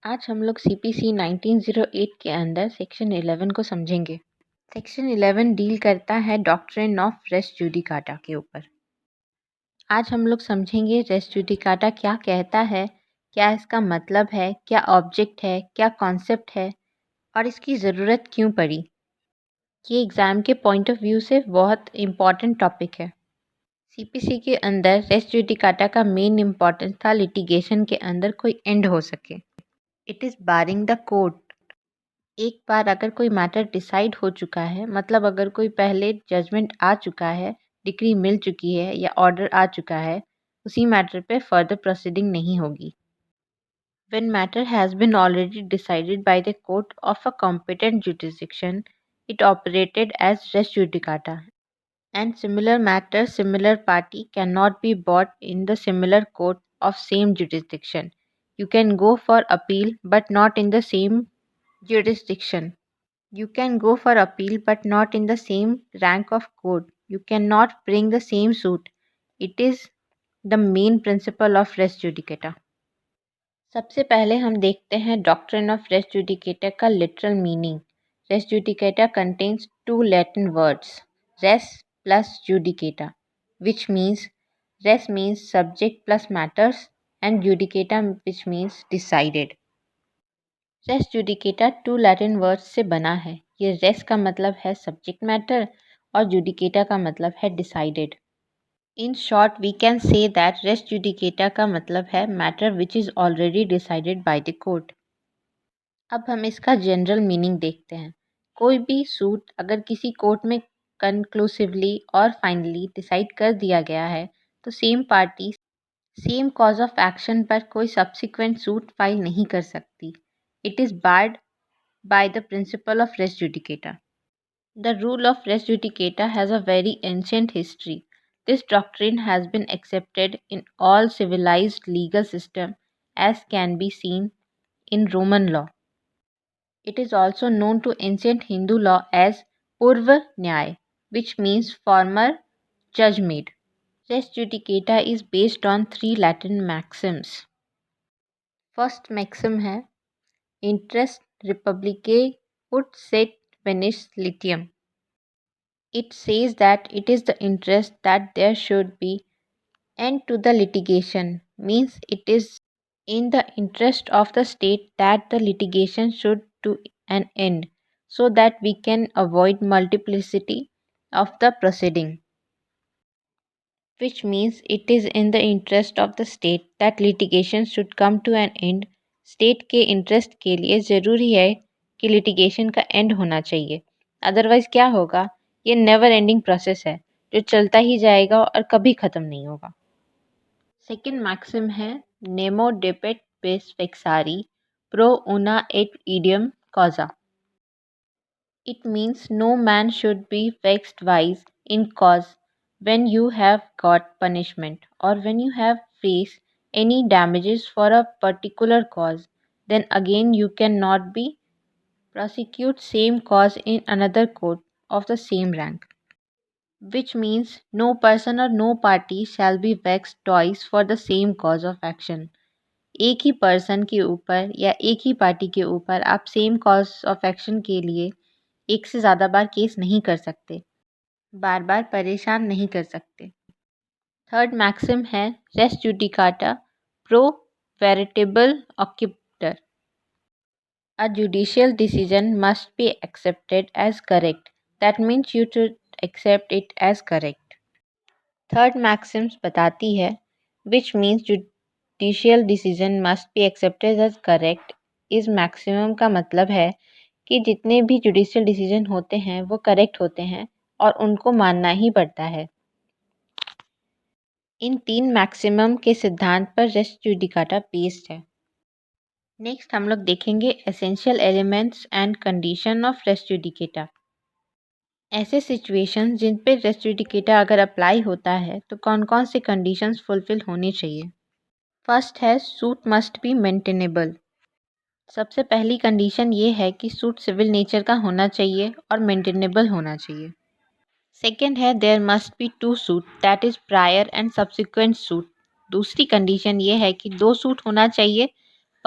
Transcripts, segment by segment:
आज हम लोग सीपीसी 1908 के अंदर सेक्शन 11 को समझेंगे। सेक्शन 11 डील करता है डॉक्ट्रिन ऑफ रेस जुडिकाटा के ऊपर। आज हम लोग समझेंगे रेस जुडिकाटा क्या कहता है, क्या इसका मतलब है, क्या ऑब्जेक्ट है, क्या कॉन्सेप्ट है और इसकी ज़रूरत क्यों पड़ी। ये एग्ज़ाम के पॉइंट ऑफ व्यू से बहुत इम्पॉर्टेंट टॉपिक है। सीपीसी के अंदर रेस जुडिकाटा का मेन इम्पॉर्टेंस था लिटिगेशन के अंदर कोई एंड हो सके। It is barring the court. एक बार अगर कोई मैटर डिसाइड हो चुका है, मतलब अगर कोई पहले जजमेंट आ चुका है, डिक्री मिल चुकी है या ऑर्डर आ चुका है, उसी मैटर पे फर्दर प्रोसीडिंग नहीं होगी। When matter has been already decided by the court of a competent jurisdiction, it operated as res judicata. And similar matter, similar party cannot be brought in the similar court of same jurisdiction. You can go for appeal but not in the same jurisdiction. You can go for appeal but not in the same rank of court. You cannot bring the same suit. It is the main principle of res judicata. सबसे पहले हम देखते हैं doctrine of res judicata का literal meaning. Res judicata contains two Latin words, res plus judicata, which means res means subject plus matters and judicata which means decided. Res judicata two Latin words से बना है। ये race का मतलब है subject matter और judicata का मतलब है decided. In short we can say that res judicata का मतलब है matter which is already decided by the court. अब हम इसका जनरल मीनिंग देखते हैं। कोई भी सूट अगर किसी कोर्ट में कंक्लूसिवली और फाइनली डिसाइड कर दिया गया है तो same party same cause of action पर कोई सब्सिक्वेंट सूट फाइल नहीं कर सकती। It is barred by the principle of res judicata. The rule of res judicata has a very ancient history. This doctrine has been accepted in all civilized legal systems as can be seen in Roman law. It is also known to ancient Hindu law as Purva Nyaya, which means former judge made. Res judicata is based on three Latin maxims. First maxim है interest republicae ut sed venis litium. It says that it is the interest that there should be end to the litigation, means it is in the interest of the state that the litigation should to an end so that we can avoid multiplicity of the proceeding, which means it is in the interest of the state that litigation should come to an end. State के interest के लिए ज़रूरी है कि litigation का and होना चाहिए, otherwise क्या होगा, ये नेवर एंडिंग प्रोसेस है जो चलता ही जाएगा और कभी ख़त्म नहीं होगा। सेकेंड मैक्सिम है nemo debet bis vexari pro una et idiom causa. It means no man should be vexed wise in cause when you have got punishment or when you have faced any damages for a particular cause, then again you cannot be prosecute same cause in another court of the same rank, which means no person or no party shall be vexed twice for the same cause of action. एक ही person के ऊपर या एक ही party के ऊपर आप same cause of action के लिए एक से ज़्यादा बार केस नहीं कर सकते, बार बार परेशान नहीं कर सकते। थर्ड मैक्सिम है res judicata pro veritate accipitur. A judicial decision must be accepted as correct. That means you should accept it as correct. Third Maxim's बताती है which means judicial decision must be accepted as correct. इस maximum का मतलब है कि जितने भी judicial decision होते हैं वो करेक्ट होते हैं और उनको मानना ही पड़ता है। इन तीन मैक्सिमम के सिद्धांत पर रेस जुडिकाटा बेस्ड है। नेक्स्ट हम लोग देखेंगे essential elements and condition of res judicata. ऐसे सिचुएशंस जिन पे रेस जुडिकेटा अगर अप्लाई होता है तो कौन कौन से कंडीशंस फुलफिल होनी चाहिए। फर्स्ट है सूट मस्ट बी मेंटेनेबल। सबसे पहली कंडीशन ये है कि सूट सिविल नेचर का होना चाहिए और मेंटेनेबल होना चाहिए। सेकेंड है there must be two suit that is prior and subsequent suit. दूसरी कंडीशन ये है कि दो सूट होना चाहिए,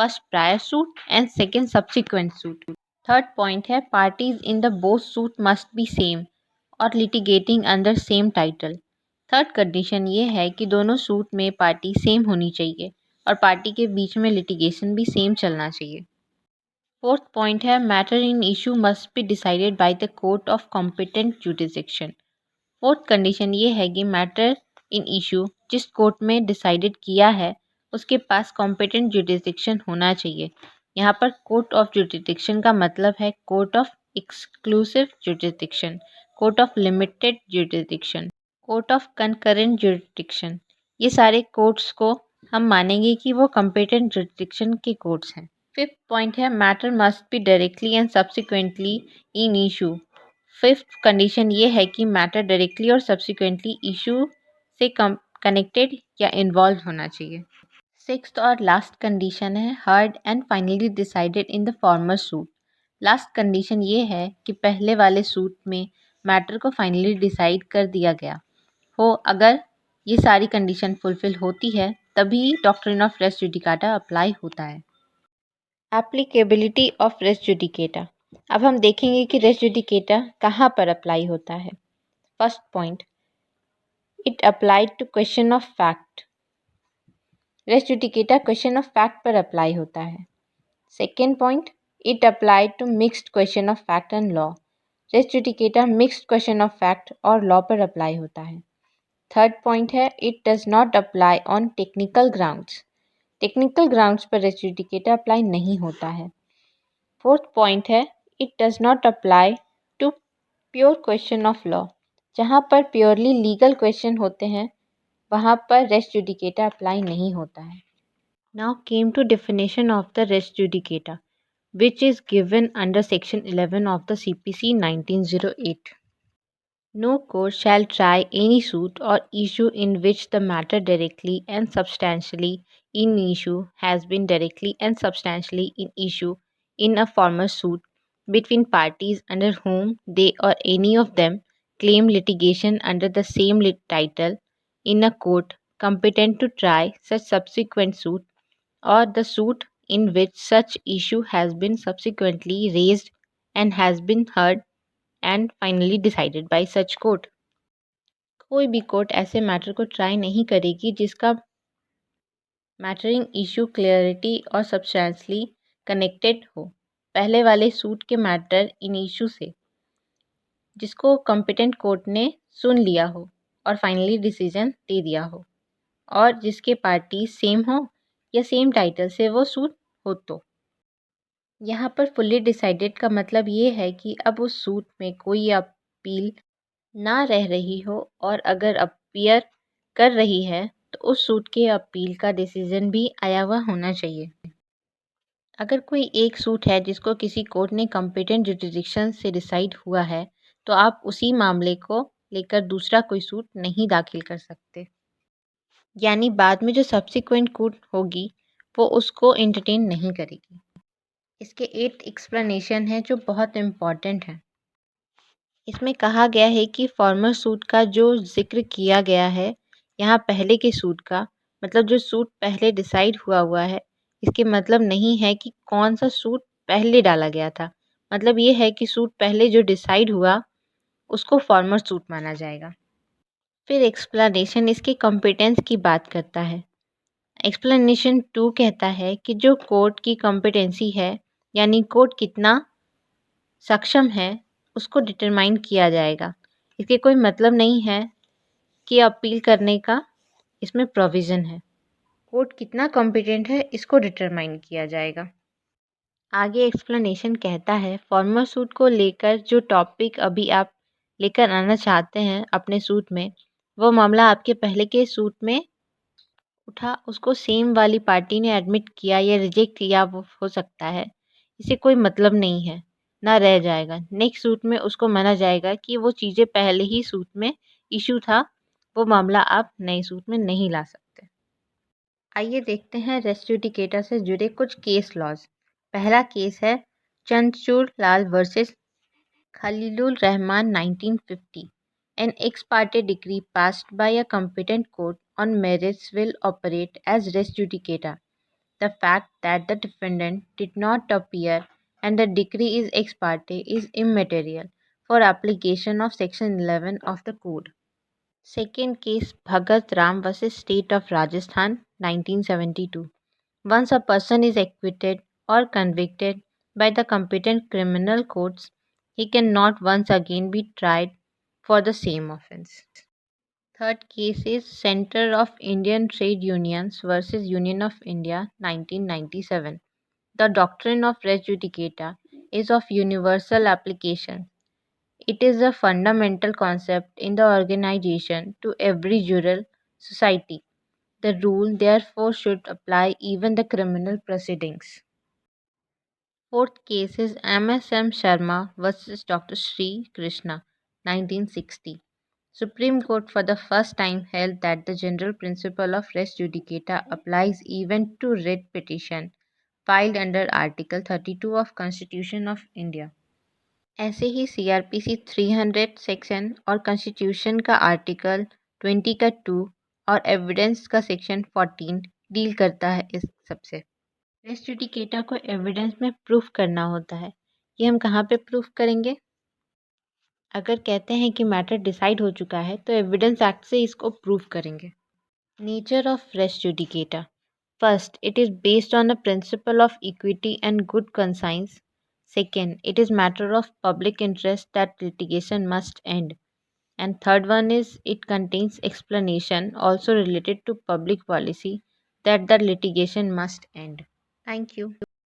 first prior suit and second subsequent suit. Third point है parties in the both suit must be same और litigating under same title. Third condition ये है कि दोनों सूट में पार्टी सेम होनी चाहिए और पार्टी के बीच में लिटिगेशन भी सेम चलना चाहिए। फोर्थ पॉइंट है matter in issue must be decided by the court of competent jurisdiction. Fourth condition ये है कि मैटर इन इशू जिस कोर्ट में डिसाइडेड किया है उसके पास कॉम्पिटेंट जुडिसडिक्शन होना चाहिए। यहाँ पर कोर्ट ऑफ जुडिसडिक्शन का मतलब है court of exclusive jurisdiction, court of limited jurisdiction, court of concurrent jurisdiction. ये सारे कोर्ट्स को हम मानेंगे कि वो कॉम्पिटेंट जुडिसडिक्शन के कोर्ट्स हैं। फिफ्थ पॉइंट है matter must be directly and subsequently in issue. Fifth condition ये है कि मैटर डायरेक्टली और सब्सिक्वेंटली इशू से कनेक्टेड या इन्वॉल्व होना चाहिए। सिक्स्थ और लास्ट कंडीशन है heard and finally decided in the former suit. Last condition ये है कि पहले वाले सूट में मैटर को फाइनली डिसाइड कर दिया गया हो। अगर ये सारी कंडीशन फुलफिल होती है तभी doctrine of res judicata apply होता है। Applicability of res judicata. अब हम देखेंगे कि रेस जुडिकेटा कहाँ पर अप्लाई होता है। First point, it applied to question of fact. Res judicata question of fact पर अप्लाई होता है। Second point, it applied to mixed question of fact and law. Res judicata mixed question of fact और law पर apply होता है। Third point है it does not apply on technical grounds. Technical grounds पर res judicata apply नहीं होता है। Fourth point है it does not apply to pure question of law. जहाँ पर प्योरली लीगल क्वेश्चन होते हैं वहाँ पर रेस जुडिकेटा अप्लाई नहीं होता है। Now came to definition of the res judicata which is given under section 11 of the CPC 1908. No court shall try any suit or issue in which the matter directly and substantially in issue has been directly and substantially in issue in a former suit between parties under whom they or any of them claim litigation under the same title in a court competent to try such subsequent suit or the suit in which such issue has been subsequently raised and has been heard and finally decided by such court. कोई भी court ऐसे matter को try नहीं करेगी जिसका mattering issue clarity और substantially connected हो पहले वाले सूट के मैटर इन इशू से, जिसको कॉम्पिटेंट कोर्ट ने सुन लिया हो और फाइनली डिसीजन दे दिया हो और जिसके पार्टी सेम हो या सेम टाइटल से वो सूट हो। तो यहाँ पर फुल्ली डिसाइडेड का मतलब ये है कि अब उस सूट में कोई अपील ना रह रही हो और अगर अपीयर कर रही है तो उस सूट के अपील का डिसीजन भी आया हुआ होना चाहिए। अगर कोई एक सूट है जिसको किसी कोर्ट ने कॉम्पिटेंट जुरिडिक्शन से डिसाइड हुआ है तो आप उसी मामले को लेकर दूसरा कोई सूट नहीं दाखिल कर सकते, यानी बाद में जो सब्सिक्वेंट कोर्ट होगी वो उसको एंटरटेन नहीं करेगी। इसके 8 एक्सप्लेनेशन है जो बहुत इम्पॉर्टेंट है। इसमें कहा गया है कि फॉर्मर सूट का जो जिक्र किया गया है यहाँ पहले के सूट का मतलब जो सूट पहले डिसाइड हुआ है, इसके मतलब नहीं है कि कौन सा सूट पहले डाला गया था। मतलब ये है कि सूट पहले जो डिसाइड हुआ उसको फॉर्मर सूट माना जाएगा। फिर एक्सप्लेनेशन इसके कॉम्पिटेंस की बात करता है। एक्सप्लेनेशन 2 कहता है कि जो कोर्ट की कॉम्पिटेंसी है यानी कोर्ट कितना सक्षम है उसको डिटरमाइन किया जाएगा। इसके कोई मतलब नहीं है कि अपील करने का इसमें प्रोविज़न है। कोर्ट कितना कॉम्पिटेंट है इसको डिटरमाइन किया जाएगा। आगे एक्सप्लेनेशन कहता है फॉर्मर सूट को लेकर जो टॉपिक अभी आप लेकर आना चाहते हैं अपने सूट में, वो मामला आपके पहले के सूट में उठा उसको सेम वाली पार्टी ने एडमिट किया या रिजेक्ट किया वो हो सकता है। इसे कोई मतलब नहीं है, ना रह जाएगा। नेक्स्ट सूट में उसको माना जाएगा कि वो चीज़ें पहले ही सूट में इशू था, वो मामला आप नए सूट में नहीं ला सकते। आइए देखते हैं रेस जुडिकेटा से जुड़े कुछ केस लॉज। पहला केस है Chandrachud Lal versus Khalilur Rahman 1950। An ex parte decree passed by a competent court on merits will operate as res judicata. The fact that the defendant did not appear and the decree is ex parte is immaterial for application of Section 11 of the Code. Second case, Bhagat Ram vs. State of Rajasthan, 1972. Once a person is acquitted or convicted by the competent criminal courts, he cannot once again be tried for the same offence. Third case is Center of Indian Trade Unions versus Union of India, 1997. The doctrine of res judicata is of universal application. It is a fundamental concept in the organization to every jural society. The rule therefore should apply even the criminal proceedings. Fourth case is MSM Sharma versus Dr. Sri Krishna, 1960. Supreme Court for the first time held that the general principle of res judicata applies even to writ petition filed under Article 32 of Constitution of India. ऐसे ही CrPC 300 section और constitution का article 20 का 2 और evidence का section 14 deal करता है इस सबसे। रेस जुडिकेटा को एविडेंस में प्रूफ करना होता है। ये हम कहाँ पे प्रूफ करेंगे? अगर कहते हैं कि मैटर डिसाइड हो चुका है तो एविडेंस एक्ट से इसको प्रूफ करेंगे। Nature of res judicata. First, it is based on the principle of equity and good conscience. Second, it is matter of public interest that litigation must end. And third one is it contains explanation also related to public policy that the litigation must end. Thank you.